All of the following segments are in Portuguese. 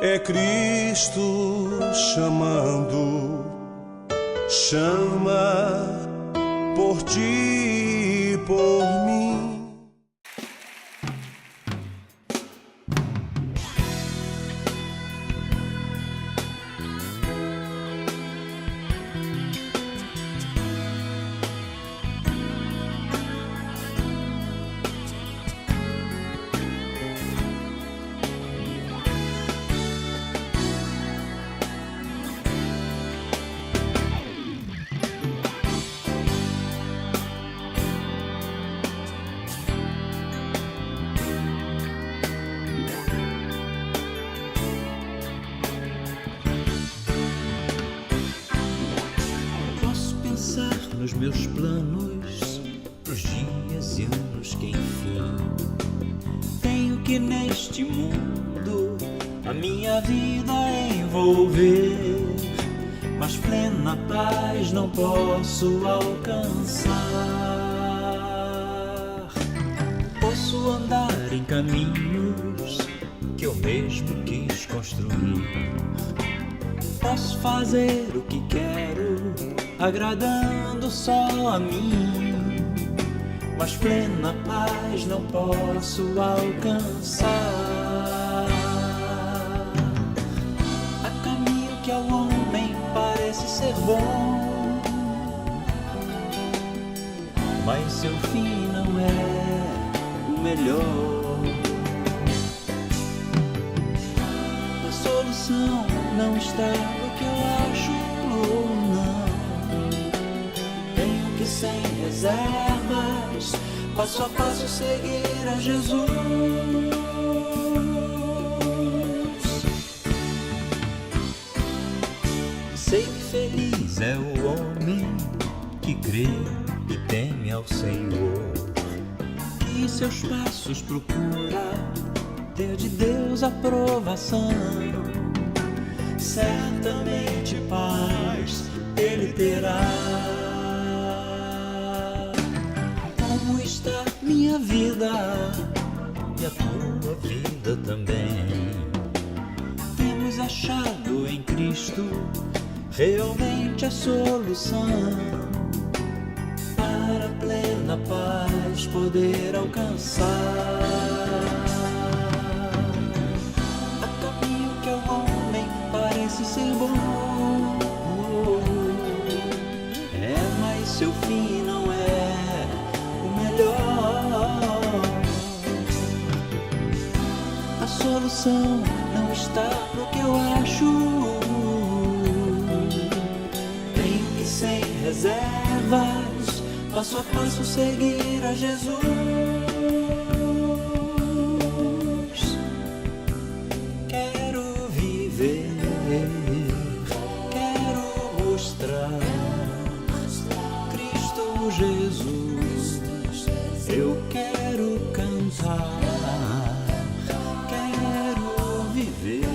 É Cristo chamando, chama por ti e por mim. Nos meus planos, pros dias e anos que enfim tenho que neste mundo a minha vida envolver, mas plena paz não posso alcançar. Posso andar em caminhos que eu mesmo quis construir, posso fazer o que quero, agradando só a mim, mas plena paz não posso alcançar. Há caminho que ao homem parece ser bom, mas seu fim não é o melhor. A solução não está no que eu acho ou não. Sem reservas, passo a passo seguir a Jesus. Sei que feliz é o homem que crê e teme ao Senhor, que em seus passos procura ter de Deus aprovação. Certamente paz ele terá. Como está minha vida e a tua vida também? Temos achado em Cristo realmente a solução para a plena paz poder alcançar. Há caminho que ao homem parece ser bom, mas seu fim não é a solução não está no que eu acho. Tenho que sem reservas, passo a passo seguir a Jesus. Quero viver, quero mostrar Cristo Jesus. Eu quero cantar, quero viver,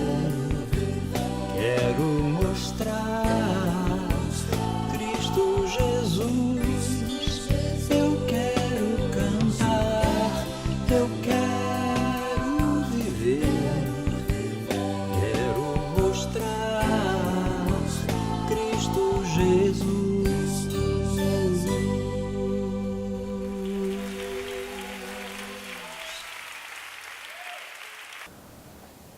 quero mostrar Cristo Jesus. Eu quero cantar, eu quero viver, quero mostrar Cristo Jesus.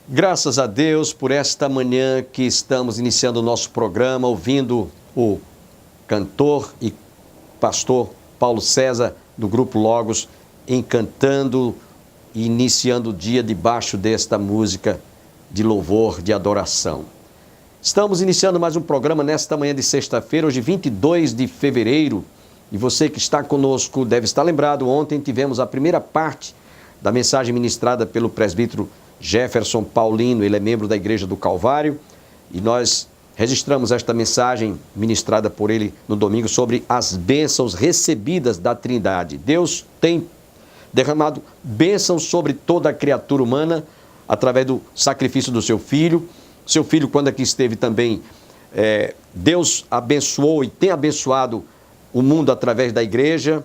Graças a Deus por esta manhã que estamos iniciando o nosso programa, ouvindo o cantor e pastor Paulo César, do Grupo Logos, encantando e iniciando o dia debaixo desta música de louvor, de adoração. Estamos iniciando mais um programa nesta manhã de sexta-feira, hoje 22 de fevereiro, e você que está conosco deve estar lembrado, ontem tivemos a primeira parte da mensagem ministrada pelo presbítero Jefferson Paulino, ele é membro da Igreja do Calvário, e nós registramos esta mensagem ministrada por ele no domingo sobre as bênçãos recebidas da Trindade. Deus tem derramado bênçãos sobre toda a criatura humana através do sacrifício do seu Filho. Seu Filho, quando aqui esteve também, Deus abençoou e tem abençoado o mundo através da Igreja,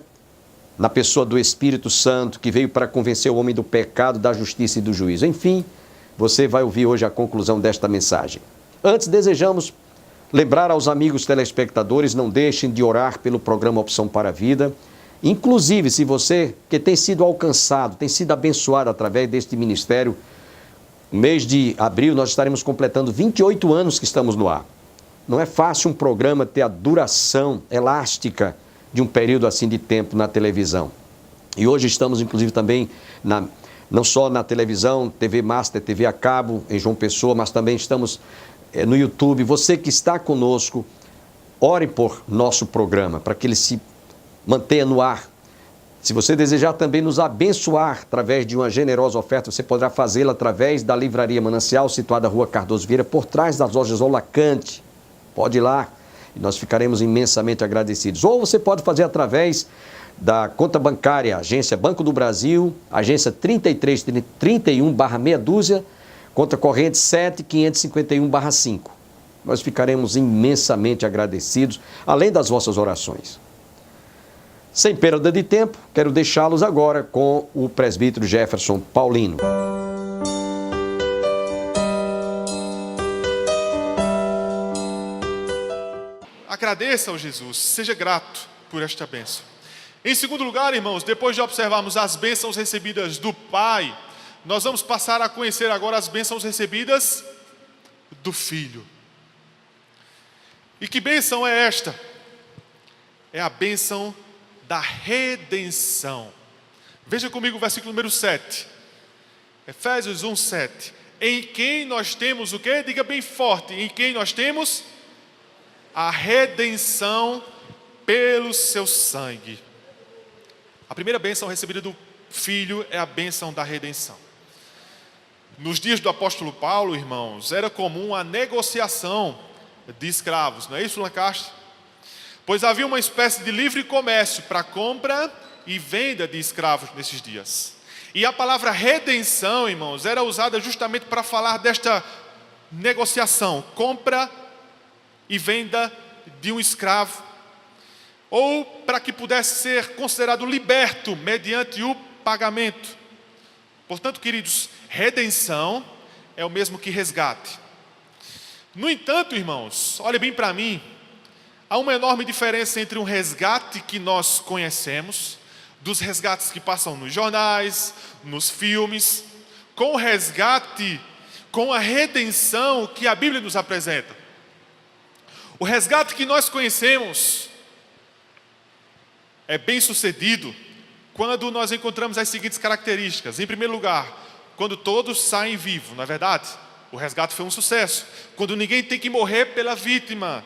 na pessoa do Espírito Santo, que veio para convencer o homem do pecado, da justiça e do juízo. Enfim, você vai ouvir hoje a conclusão desta mensagem. Antes, desejamos lembrar aos amigos telespectadores, não deixem de orar pelo programa Opção para a Vida. Inclusive, se você que tem sido alcançado, tem sido abençoado através deste ministério, no mês de abril nós estaremos completando 28 anos que estamos no ar. Não é fácil um programa ter a duração elástica de um período assim de tempo na televisão. E hoje estamos, inclusive, também não só na televisão, TV Master, TV a cabo, em João Pessoa, mas também estamos no YouTube. Você que está conosco, ore por nosso programa, para que ele se mantenha no ar. Se você desejar também nos abençoar através de uma generosa oferta, você poderá fazê-la através da Livraria Manancial, situada na Rua Cardoso Vieira, por trás das lojas Olacante. Pode ir lá e nós ficaremos imensamente agradecidos. Ou você pode fazer através da conta bancária, agência Banco do Brasil, agência 3331/6 conta corrente 7551/5. Nós ficaremos imensamente agradecidos, além das vossas orações. Sem perda de tempo, quero deixá-los agora com o presbítero Jefferson Paulino. Agradeça ao Jesus, seja grato por esta bênção. Em segundo lugar, irmãos, depois de observarmos as bênçãos recebidas do Pai, nós vamos passar a conhecer agora as bênçãos recebidas do Filho. E que bênção é esta? É a bênção da redenção. Veja comigo o versículo número 7. Efésios 1:7. Em quem nós temos o quê? Diga bem forte. Em quem nós temos a redenção pelo seu sangue. A primeira bênção recebida do Filho é a bênção da redenção. Nos dias do apóstolo Paulo, irmãos, era comum a negociação de escravos. Não é isso, Lancaster? Pois havia uma espécie de livre comércio para compra e venda de escravos nesses dias. E a palavra redenção, irmãos, era usada justamente para falar desta negociação, compra e venda de um escravo, ou para que pudesse ser considerado liberto mediante o pagamento. Portanto, queridos, redenção é o mesmo que resgate. No entanto, irmãos, olhe bem para mim, há uma enorme diferença entre um resgate que nós conhecemos, dos resgates que passam nos jornais, nos filmes, com o resgate, com a redenção que a Bíblia nos apresenta. O resgate que nós conhecemos é bem sucedido quando nós encontramos as seguintes características. Em primeiro lugar, quando todos saem vivos, não é verdade? O resgate foi um sucesso. Quando ninguém tem que morrer pela vítima.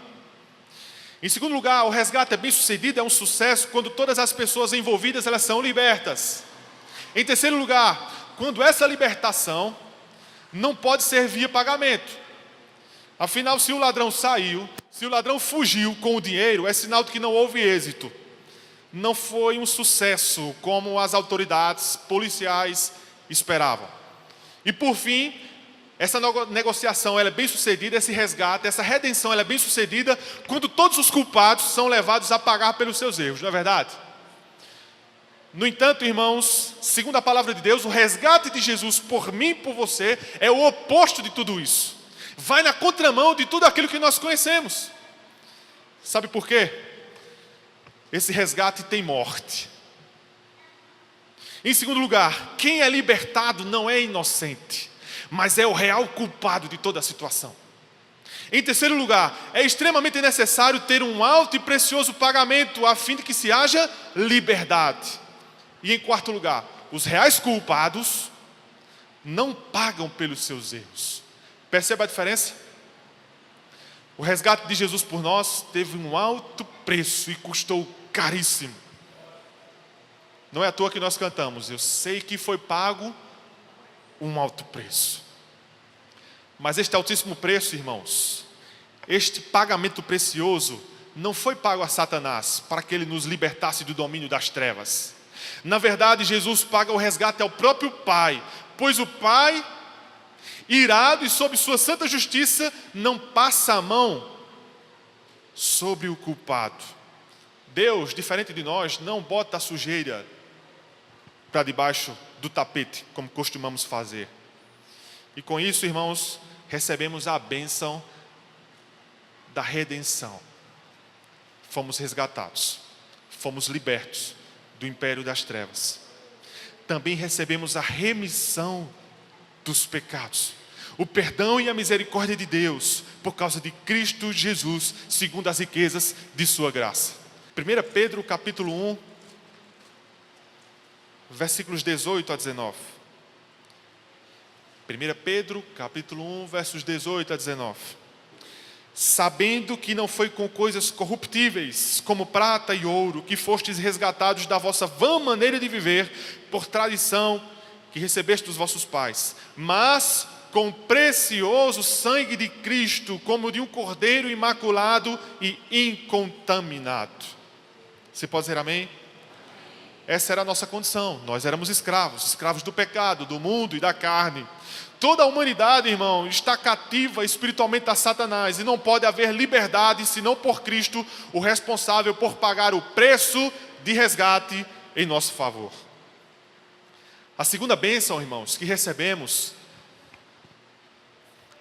Em segundo lugar, o resgate é bem sucedido, é um sucesso quando todas as pessoas envolvidas elas são libertas. Em terceiro lugar, quando essa libertação não pode ser via pagamento. Afinal, se o ladrão saiu, se o ladrão fugiu com o dinheiro, é sinal de que não houve êxito. Não foi um sucesso como as autoridades policiais esperavam. E por fim, essa negociação ela é bem sucedida, esse resgate, essa redenção ela é bem sucedida quando todos os culpados são levados a pagar pelos seus erros, não é verdade? No entanto, irmãos, segundo a palavra de Deus, o resgate de Jesus por mim e por você é o oposto de tudo isso. Vai na contramão de tudo aquilo que nós conhecemos. Sabe por quê? Esse resgate tem morte. Em segundo lugar, quem é libertado não é inocente, mas é o real culpado de toda a situação. Em terceiro lugar, é extremamente necessário ter um alto e precioso pagamento a fim de que se haja liberdade. E em quarto lugar, os reais culpados não pagam pelos seus erros. Perceba a diferença? O resgate de Jesus por nós teve um alto preço e custou caríssimo. Não é à toa que nós cantamos, eu sei que foi pago um alto preço. Mas este altíssimo preço, irmãos, este pagamento precioso, não foi pago a Satanás para que ele nos libertasse do domínio das trevas. Na verdade, Jesus paga o resgate ao próprio Pai, pois o Pai, irado e sob sua santa justiça, não passa a mão sobre o culpado. Deus, diferente de nós, não bota a sujeira para debaixo do tapete, como costumamos fazer. E com isso, irmãos, recebemos a bênção da redenção. Fomos resgatados, fomos libertos do império das trevas. Também recebemos a remissão dos pecados, o perdão e a misericórdia de Deus por causa de Cristo Jesus, segundo as riquezas de sua graça. 1 Pedro capítulo 1, versículos 18 a 19. 1 Pedro capítulo 1, versos 18 a 19. Sabendo que não foi com coisas corruptíveis, como prata e ouro, que fostes resgatados da vossa vã maneira de viver, por tradição que recebeste dos vossos pais, mas com precioso sangue de Cristo, como de um cordeiro imaculado e incontaminado. Você pode dizer amém? Essa era a nossa condição. Nós éramos escravos do pecado, do mundo e da carne. Toda a humanidade, irmão, está cativa espiritualmente a Satanás, e não pode haver liberdade senão por Cristo, o responsável por pagar o preço de resgate em nosso favor. A segunda bênção, irmãos, que recebemos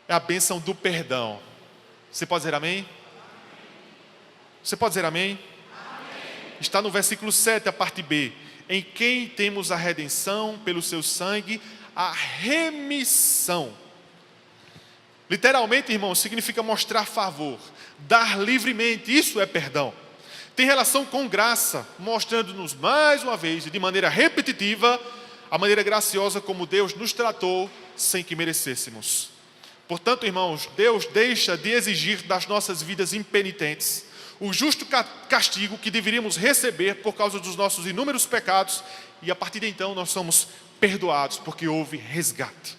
é a bênção do perdão. Você pode dizer amém? Você pode dizer amém? Está no versículo 7, a parte B. Em quem temos a redenção pelo seu sangue, a remissão. Literalmente, irmãos, significa mostrar favor, dar livremente. Isso é perdão. Tem relação com graça, mostrando-nos mais uma vez, de maneira repetitiva, a maneira graciosa como Deus nos tratou sem que merecêssemos. Portanto, irmãos, Deus deixa de exigir das nossas vidas impenitentes o justo castigo que deveríamos receber por causa dos nossos inúmeros pecados, e a partir de então nós somos perdoados, porque houve resgate.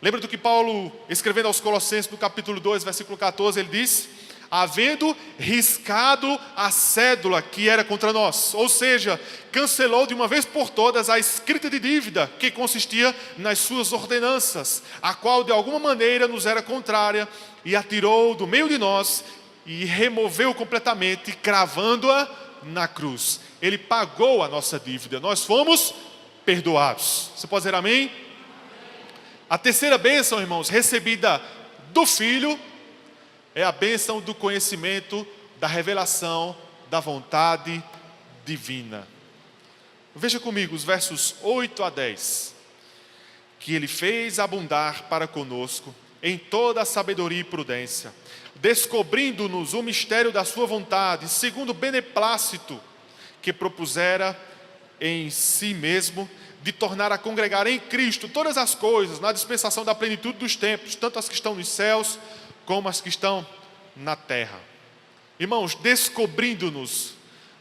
Lembra do que Paulo, escrevendo aos Colossenses, no capítulo 2, versículo 14, ele diz: havendo riscado a cédula que era contra nós, ou seja, cancelou de uma vez por todas a escrita de dívida que consistia nas suas ordenanças, a qual de alguma maneira nos era contrária, e atirou do meio de nós e removeu completamente, cravando-a na cruz. Ele pagou a nossa dívida, nós fomos perdoados. Você pode dizer amém? A terceira bênção, irmãos, recebida do Filho, é a bênção do conhecimento, da revelação da vontade divina. Veja comigo os versos 8 a 10. Que ele fez abundar para conosco em toda a sabedoria e prudência, descobrindo-nos o mistério da sua vontade, segundo o beneplácito que propusera em si mesmo, de tornar a congregar em Cristo todas as coisas, na dispensação da plenitude dos tempos, tanto as que estão nos céus, como as que estão na terra. Irmãos, descobrindo-nos,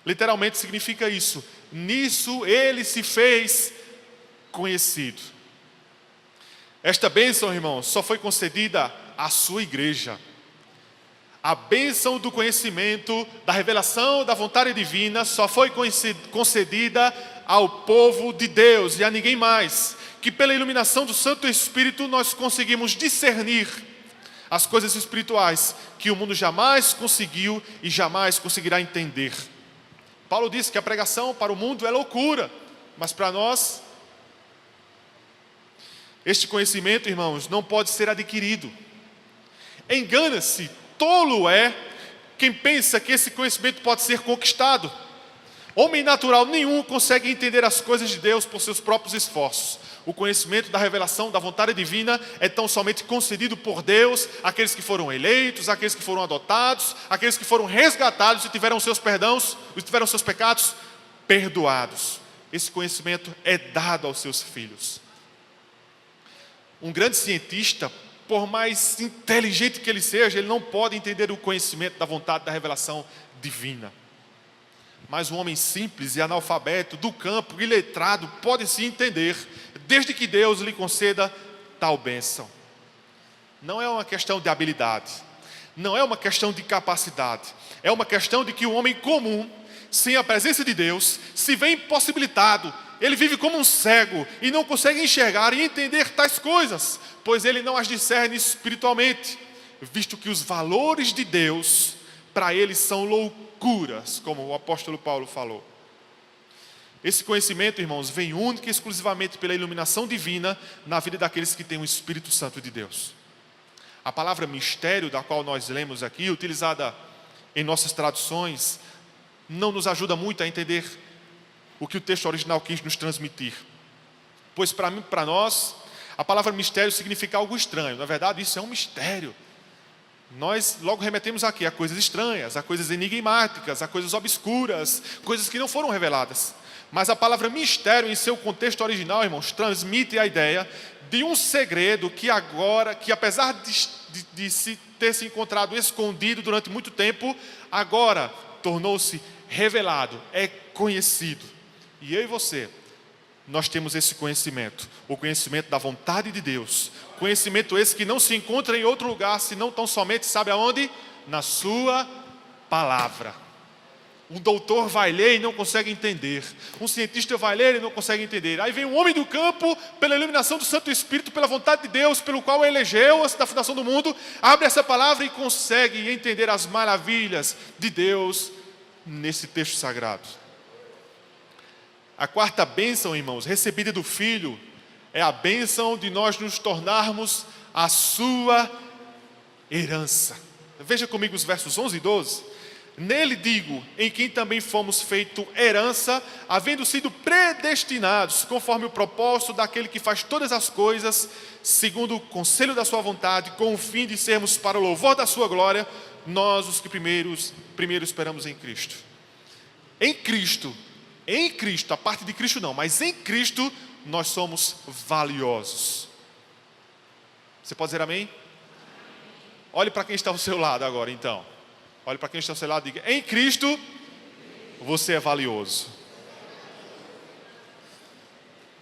literalmente significa isso. Nisso ele se fez conhecido. Esta bênção, irmãos, só foi concedida à sua igreja. A bênção do conhecimento, da revelação da vontade divina só foi concedida ao povo de Deus e a ninguém mais. Que pela iluminação do Santo Espírito nós conseguimos discernir as coisas espirituais que o mundo jamais conseguiu e jamais conseguirá entender. Paulo disse que a pregação para o mundo é loucura, mas para nós, este conhecimento, irmãos, não pode ser adquirido. Engana-se, tolo é quem pensa que esse conhecimento pode ser conquistado. Homem natural nenhum consegue entender as coisas de Deus por seus próprios esforços. O conhecimento da revelação da vontade divina é tão somente concedido por Deus àqueles que foram eleitos, àqueles que foram adotados, àqueles que foram resgatados e tiveram seus pecados perdoados. Esse conhecimento é dado aos seus filhos. Um grande cientista, por mais inteligente que ele seja, ele não pode entender o conhecimento da vontade da revelação divina. Mas um homem simples e analfabeto do campo, iletrado, pode sim entender, desde que Deus lhe conceda tal bênção. Não é uma questão de habilidade, não é uma questão de capacidade, é uma questão de que o homem comum, sem a presença de Deus, se vê impossibilitado. Ele vive como um cego e não consegue enxergar e entender tais coisas, pois ele não as discerne espiritualmente, visto que os valores de Deus para ele são loucuras, como o apóstolo Paulo falou. Esse conhecimento, irmãos, vem única e exclusivamente pela iluminação divina na vida daqueles que têm o Espírito Santo de Deus. A palavra mistério, da qual nós lemos aqui, utilizada em nossas traduções, não nos ajuda muito a entender o que o texto original quis nos transmitir. Pois para nós, a palavra mistério significa algo estranho. Na verdade, isso é um mistério. Nós logo remetemos aqui a coisas estranhas, a coisas enigmáticas, a coisas obscuras, coisas que não foram reveladas. Mas a palavra mistério, em seu contexto original, irmãos, transmite a ideia de um segredo que agora, que apesar de ter se encontrado escondido durante muito tempo, agora tornou-se revelado, é conhecido. E eu e você, nós temos esse conhecimento, o conhecimento da vontade de Deus. Conhecimento esse que não se encontra em outro lugar, senão tão somente, sabe aonde? Na sua palavra. Um doutor vai ler e não consegue entender. Um cientista vai ler e não consegue entender. Aí vem um homem do campo, pela iluminação do Santo Espírito, pela vontade de Deus, pelo qual elegeu antes da fundação do mundo, abre essa palavra e consegue entender as maravilhas de Deus nesse texto sagrado. A quarta bênção, irmãos, recebida do Filho, é a bênção de nós nos tornarmos a sua herança. Veja comigo os versos 11 e 12. Nele digo, em quem também fomos feito herança, havendo sido predestinados, conforme o propósito daquele que faz todas as coisas, segundo o conselho da sua vontade, com o fim de sermos para o louvor da sua glória, nós os que primeiro esperamos em Cristo. Em Cristo, a parte de Cristo não, mas em Cristo nós somos valiosos. Você pode dizer amém? Olhe para quem está ao seu lado agora, então. Olhe para quem está ao seu lado e diga: em Cristo, você é valioso.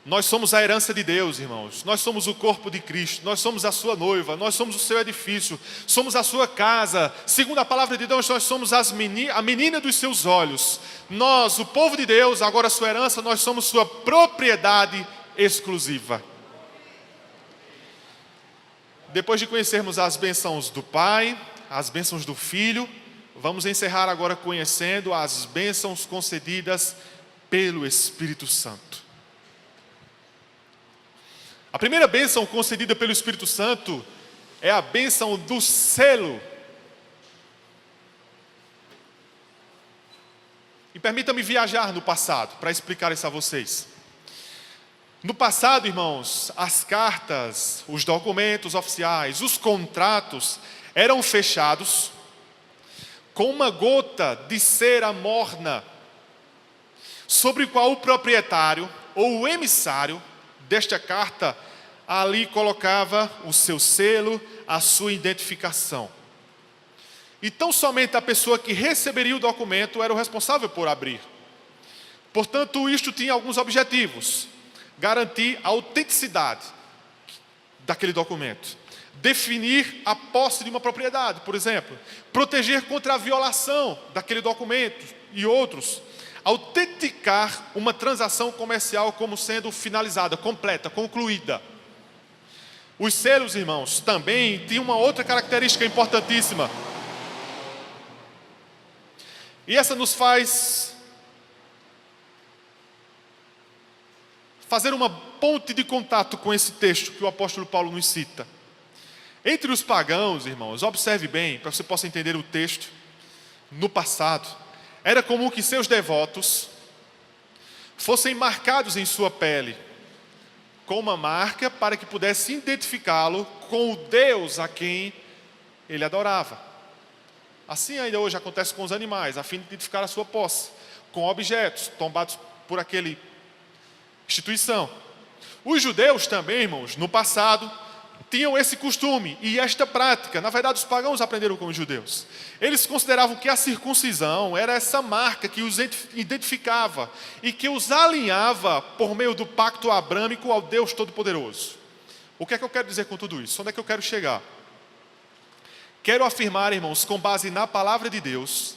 Nós somos a herança de Deus, irmãos. Nós somos o corpo de Cristo. Nós somos a sua noiva. Nós somos o seu edifício. Somos a sua casa. Segundo a palavra de Deus, nós somos a menina dos seus olhos. Nós, o povo de Deus, agora a sua herança, nós somos sua propriedade exclusiva. Depois de conhecermos as bênçãos do Pai, as bênçãos do Filho, vamos encerrar agora conhecendo as bênçãos concedidas pelo Espírito Santo. A primeira bênção concedida pelo Espírito Santo é a bênção do selo. E permita-me viajar no passado para explicar isso a vocês. No passado, irmãos, as cartas, os documentos oficiais, os contratos eram fechados com uma gota de cera morna, sobre o qual o proprietário ou o emissário desta carta ali colocava o seu selo, a sua identificação. Então somente a pessoa que receberia o documento era o responsável por abrir. Portanto, isto tinha alguns objetivos: garantir a autenticidade daquele documento, definir a posse de uma propriedade, por exemplo, proteger contra a violação daquele documento e outros, autenticar uma transação comercial como sendo finalizada, completa, concluída. Os selos, irmãos, também tinham uma outra característica importantíssima. E essa nos faz fazer uma ponte de contato com esse texto que o apóstolo Paulo nos cita. Entre os pagãos, irmãos, observe bem, para que você possa entender o texto. No passado, era comum que seus devotos fossem marcados em sua pele com uma marca para que pudesse identificá-lo com o Deus a quem ele adorava. Assim ainda hoje acontece com os animais, a fim de identificar a sua posse, com objetos tombados por aquela instituição. Os judeus também, irmãos, no passado, tinham esse costume e esta prática. Na verdade, os pagãos aprenderam com os judeus. Eles consideravam que a circuncisão era essa marca que os identificava e que os alinhava por meio do pacto abrâmico ao Deus Todo-Poderoso. O que é que eu quero dizer com tudo isso? Onde é que eu quero chegar? Quero afirmar, irmãos, com base na palavra de Deus,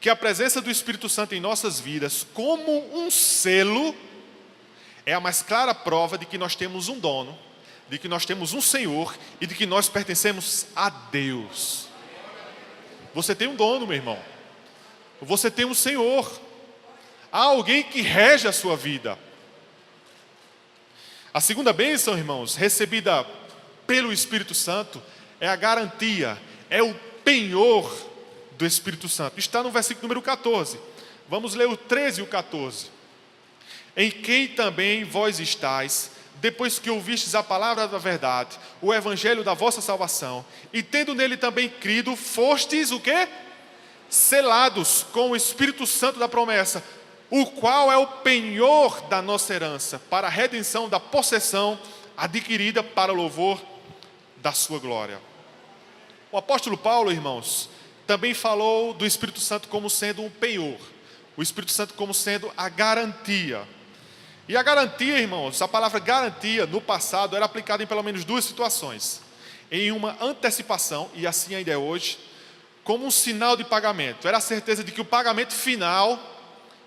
que a presença do Espírito Santo em nossas vidas, como um selo, é a mais clara prova de que nós temos um dono, de que nós temos um Senhor e de que nós pertencemos a Deus. Você tem um dono, meu irmão. Você tem um Senhor. Há alguém que rege a sua vida. A segunda bênção, irmãos, recebida pelo Espírito Santo, é a garantia, é o penhor do Espírito Santo. Está no versículo número 14. Vamos ler o 13 e o 14. Em quem também vós estáis, depois que ouvistes a palavra da verdade, o evangelho da vossa salvação, e tendo nele também crido, fostes o quê? Selados com o Espírito Santo da promessa, o qual é o penhor da nossa herança, para a redenção da possessão adquirida para o louvor da sua glória. O apóstolo Paulo, irmãos, também falou do Espírito Santo como sendo um penhor, o Espírito Santo como sendo a garantia. E a garantia, irmãos, a palavra garantia no passado era aplicada em pelo menos duas situações. Em uma antecipação, e assim ainda é hoje, como um sinal de pagamento. Era a certeza de que o pagamento final,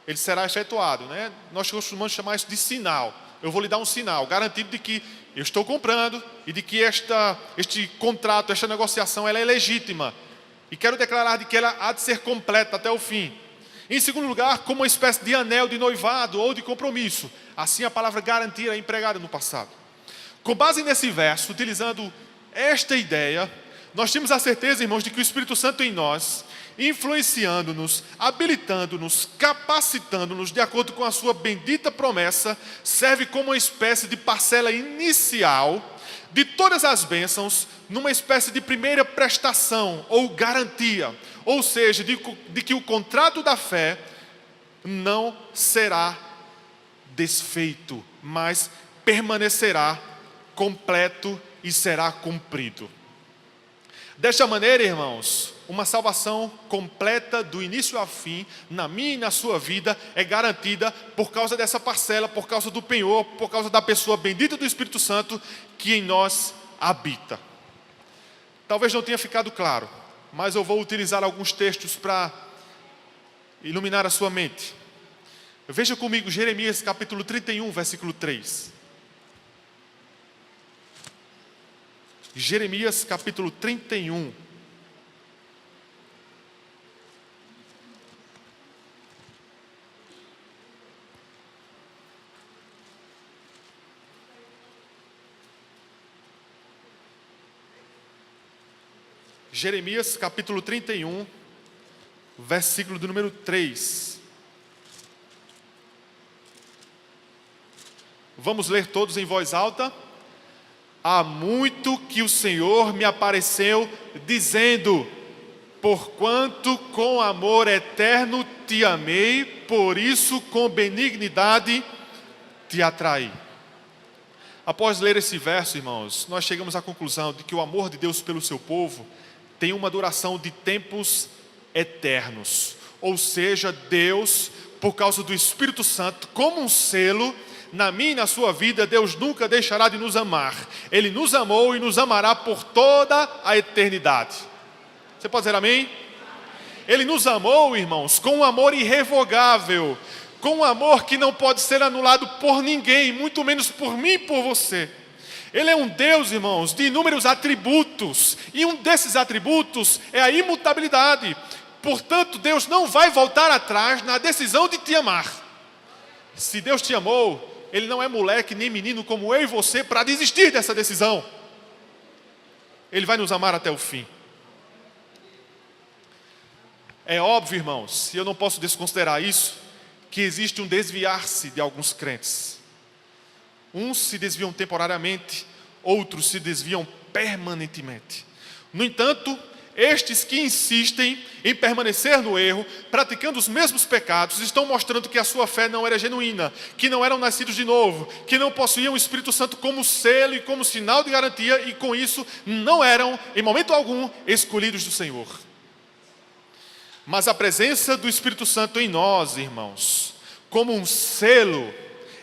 ele será efetuado, né? Nós costumamos chamar isso de sinal. Eu vou lhe dar um sinal, garantido de que eu estou comprando e de que este contrato, esta negociação, ela é legítima. E quero declarar de que ela há de ser completa até o fim. Em segundo lugar, como uma espécie de anel de noivado ou de compromisso. Assim a palavra garantia é empregada no passado. Com base nesse verso, utilizando esta ideia, nós temos a certeza, irmãos, de que o Espírito Santo em nós, influenciando-nos, habilitando-nos, capacitando-nos, de acordo com a sua bendita promessa, serve como uma espécie de parcela inicial de todas as bênçãos, numa espécie de primeira prestação ou garantia, ou seja, de que o contrato da fé não será desfeito, mas permanecerá completo e será cumprido. Desta maneira, irmãos, uma salvação completa do início ao fim, na minha e na sua vida, é garantida por causa dessa parcela, por causa do penhor, por causa da pessoa bendita do Espírito Santo que em nós habita. Talvez não tenha ficado claro, mas eu vou utilizar alguns textos para iluminar a sua mente. Veja comigo Jeremias capítulo 31, versículo 3. Jeremias capítulo 31. Jeremias capítulo 31, versículo do número 3. Vamos ler todos em voz alta. Há muito que o Senhor me apareceu dizendo, porquanto com amor eterno te amei, por isso com benignidade te atraí. Após ler esse verso, irmãos, nós chegamos à conclusão de que o amor de Deus pelo seu povo tem uma duração de tempos eternos. Ou seja, Deus, por causa do Espírito Santo, como um selo, na minha e na sua vida, Deus nunca deixará de nos amar. Ele nos amou e nos amará por toda a eternidade. Você pode dizer amém? Ele nos amou, irmãos, com um amor irrevogável, com um amor que não pode ser anulado por ninguém, muito menos por mim e por você. Ele é um Deus, irmãos, de inúmeros atributos, e um desses atributos é a imutabilidade. Portanto, Deus não vai voltar atrás na decisão de te amar. Se Deus te amou, Ele não é moleque nem menino como eu e você para desistir dessa decisão. Ele vai nos amar até o fim. É óbvio, irmãos, e eu não posso desconsiderar isso, que existe um desviar-se de alguns crentes. Uns se desviam temporariamente, outros se desviam permanentemente. No entanto, estes que insistem em permanecer no erro, praticando os mesmos pecados, estão mostrando que a sua fé não era genuína, que não eram nascidos de novo, que não possuíam o Espírito Santo como selo e como sinal de garantia, e com isso não eram, em momento algum, escolhidos do Senhor. Mas a presença do Espírito Santo em nós, irmãos, como um selo,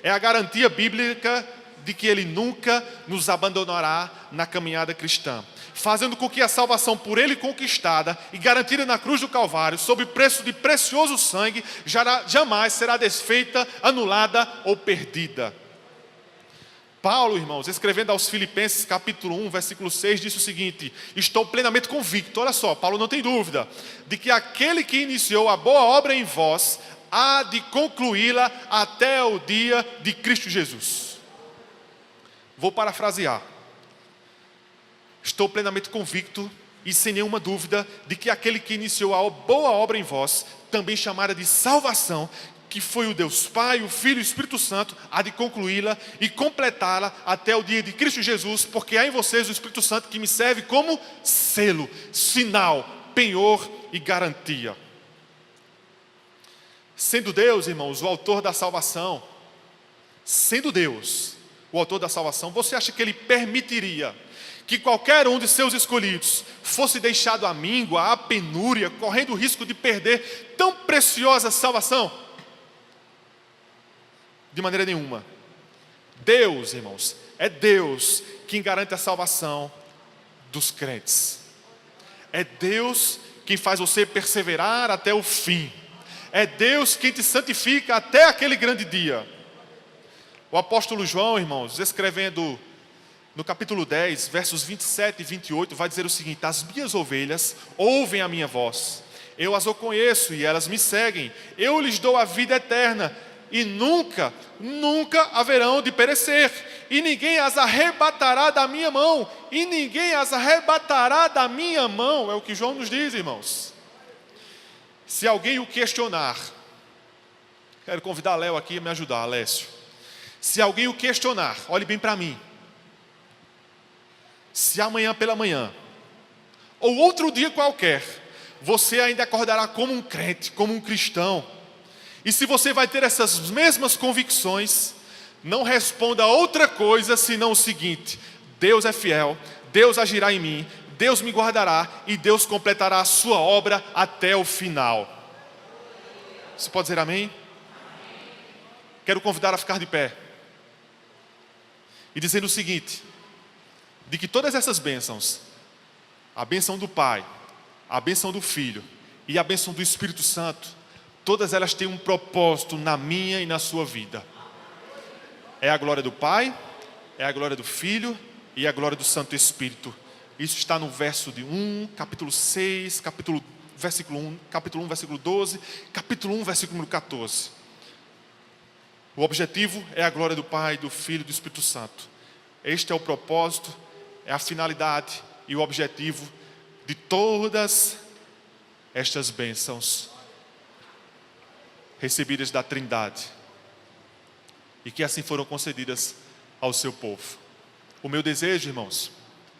é a garantia bíblica de que Ele nunca nos abandonará na caminhada cristã, fazendo com que a salvação por Ele conquistada e garantida na cruz do Calvário, sob preço de precioso sangue, jamais será desfeita, anulada ou perdida. Paulo, irmãos, escrevendo aos Filipenses capítulo 1, versículo 6, disse o seguinte: estou plenamente convicto, olha só, Paulo não tem dúvida, de que aquele que iniciou a boa obra em vós, há de concluí-la até o dia de Cristo Jesus. Vou parafrasear. Estou plenamente convicto e sem nenhuma dúvida de que aquele que iniciou a boa obra em vós, também chamada de salvação, que foi o Deus Pai, o Filho e o Espírito Santo, há de concluí-la e completá-la até o dia de Cristo Jesus, porque há em vocês o Espírito Santo que me serve como selo, sinal, penhor e garantia. Sendo Deus, irmãos, o autor da salvação, sendo Deus o autor da salvação, você acha que Ele permitiria que qualquer um de seus escolhidos fosse deixado à míngua, à penúria, correndo o risco de perder tão preciosa salvação? De maneira nenhuma. Deus, irmãos, é Deus quem garante a salvação dos crentes. É Deus quem faz você perseverar até o fim. É Deus quem te santifica até aquele grande dia. O apóstolo João, irmãos, escrevendo no capítulo 10, versos 27 e 28, vai dizer o seguinte: as minhas ovelhas ouvem a minha voz. Eu as conheço e elas me seguem. Eu lhes dou a vida eterna e nunca haverão de perecer. E ninguém as arrebatará da minha mão. E ninguém as arrebatará da minha mão. É o que João nos diz, irmãos. Se alguém o questionar, quero convidar a Léo aqui a me ajudar, Alessio. Se alguém o questionar, olhe bem para mim. Se amanhã pela manhã, ou outro dia qualquer, você ainda acordará como um crente, como um cristão, e se você vai ter essas mesmas convicções, não responda outra coisa senão o seguinte: Deus é fiel, Deus agirá em mim, Deus me guardará e Deus completará a sua obra até o final. Você pode dizer amém? Quero convidar a ficar de pé e dizer o seguinte: de que todas essas bênçãos, a bênção do Pai, a bênção do Filho e a bênção do Espírito Santo, todas elas têm um propósito na minha e na sua vida. É a glória do Pai, é a glória do Filho e a glória do Santo Espírito. Isso está no verso de 1, capítulo 6, versículo 1, capítulo 1, versículo 12, capítulo 1, versículo 14. O objetivo é a glória do Pai, do Filho e do Espírito Santo. Este é o propósito, é a finalidade e o objetivo de todas estas bênçãos recebidas da Trindade e que assim foram concedidas ao seu povo. O meu desejo, irmãos,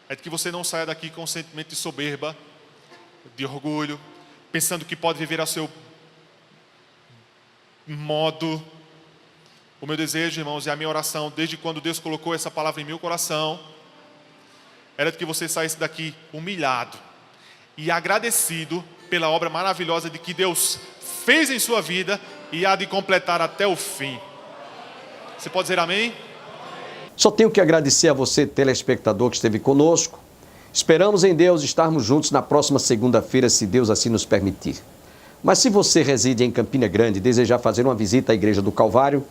é de que você não saia daqui com um sentimento de soberba, de orgulho, pensando que pode viver a seu modo. O meu desejo, irmãos, e a minha oração, desde quando Deus colocou essa palavra em meu coração, era de que você saísse daqui humilhado e agradecido pela obra maravilhosa de que Deus fez em sua vida e há de completar até o fim. Você pode dizer amém? Só tenho que agradecer a você, telespectador, que esteve conosco. Esperamos em Deus estarmos juntos na próxima segunda-feira, se Deus assim nos permitir. Mas se você reside em Campina Grande e desejar fazer uma visita à Igreja do Calvário,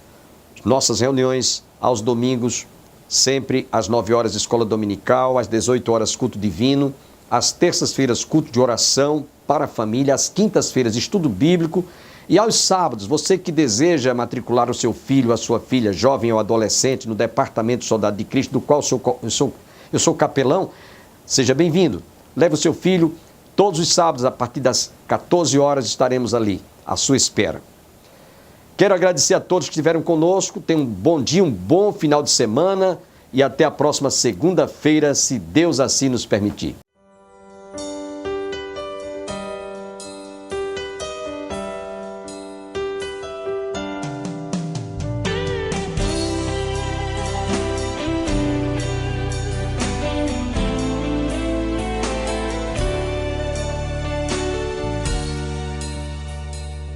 nossas reuniões aos domingos, sempre às 9 horas escola dominical, às 18 horas culto divino, às terças-feiras culto de oração para a família, às quintas-feiras estudo bíblico e aos sábados, você que deseja matricular o seu filho, a sua filha, jovem ou adolescente, no Departamento Soldado de Cristo, do qual eu sou capelão, seja bem-vindo. Leve o seu filho, todos os sábados, a partir das 14 horas, estaremos ali, à sua espera. Quero agradecer a todos que estiveram conosco, tenham um bom dia, um bom final de semana e até a próxima segunda-feira, se Deus assim nos permitir.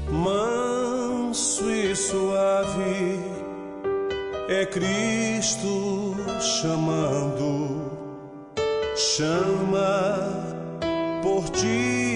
Manso e suave é Cristo chamando, chama por ti.